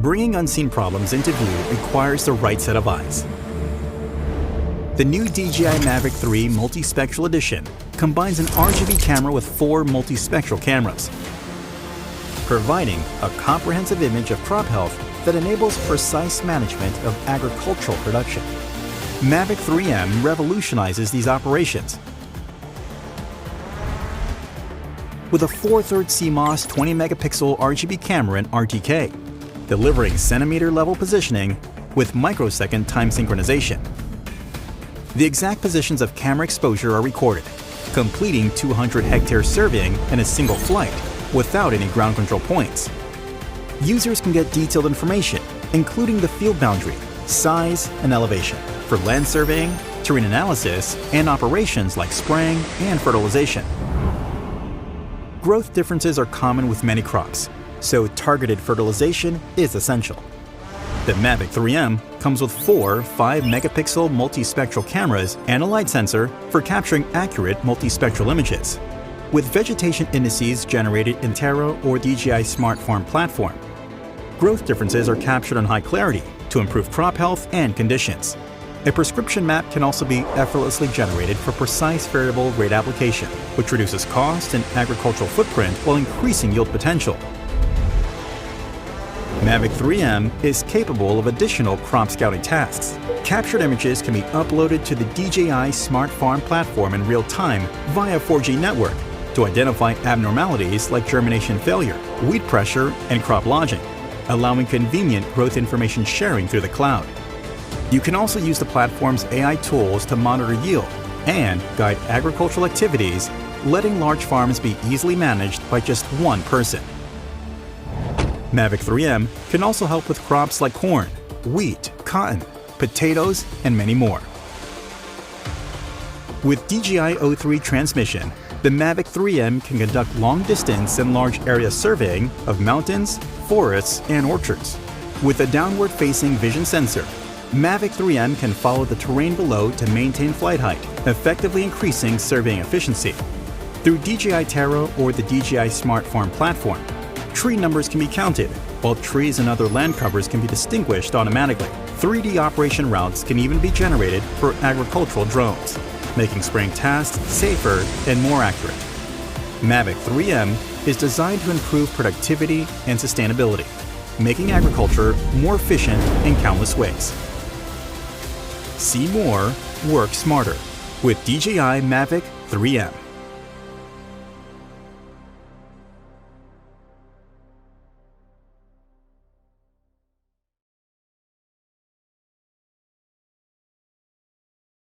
Bringing unseen problems into view requires the right set of eyes. The new DJI Mavic 3 Multispectral Edition combines an RGB camera with 4 multispectral cameras, providing a comprehensive image of crop health that enables precise management of agricultural production. Mavic 3M revolutionizes these operations. With a 4/3 CMOS 20-megapixel RGB camera in RTK, delivering centimeter-level positioning with microsecond time synchronization. The exact positions of camera exposure are recorded, completing 200-hectare surveying in a single flight without any ground control points. Users can get detailed information, including the field boundary, size, and elevation, for land surveying, terrain analysis, and operations like spraying and fertilization. Growth differences are common with many crops, so targeted fertilization is essential. The Mavic 3M comes with 4 5-megapixel multispectral cameras and a light sensor for capturing accurate multispectral images. With vegetation indices generated in Terra or DJI Smart Farm platform, growth differences are captured on high clarity to improve crop health and conditions. A prescription map can also be effortlessly generated for precise variable rate application, which reduces cost and agricultural footprint while increasing yield potential. Mavic 3M is capable of additional crop scouting tasks. Captured images can be uploaded to the DJI Smart Farm platform in real time via 4G network to identify abnormalities like germination failure, weed pressure, and crop lodging, allowing convenient growth information sharing through the cloud. You can also use the platform's AI tools to monitor yield and guide agricultural activities, letting large farms be easily managed by just one person. Mavic 3M can also help with crops like corn, wheat, cotton, potatoes, and many more. With DJI O3 transmission, the Mavic 3M can conduct long-distance and large-area surveying of mountains, forests, and orchards. With a downward-facing vision sensor, Mavic 3M can follow the terrain below to maintain flight height, effectively increasing surveying efficiency. Through DJI Terra or the DJI Smart Farm platform, tree numbers can be counted, while trees and other land covers can be distinguished automatically. 3D operation routes can even be generated for agricultural drones, making spraying tasks safer and more accurate. Mavic 3M is designed to improve productivity and sustainability, making agriculture more efficient in countless ways. See more, work smarter with DJI Mavic 3M.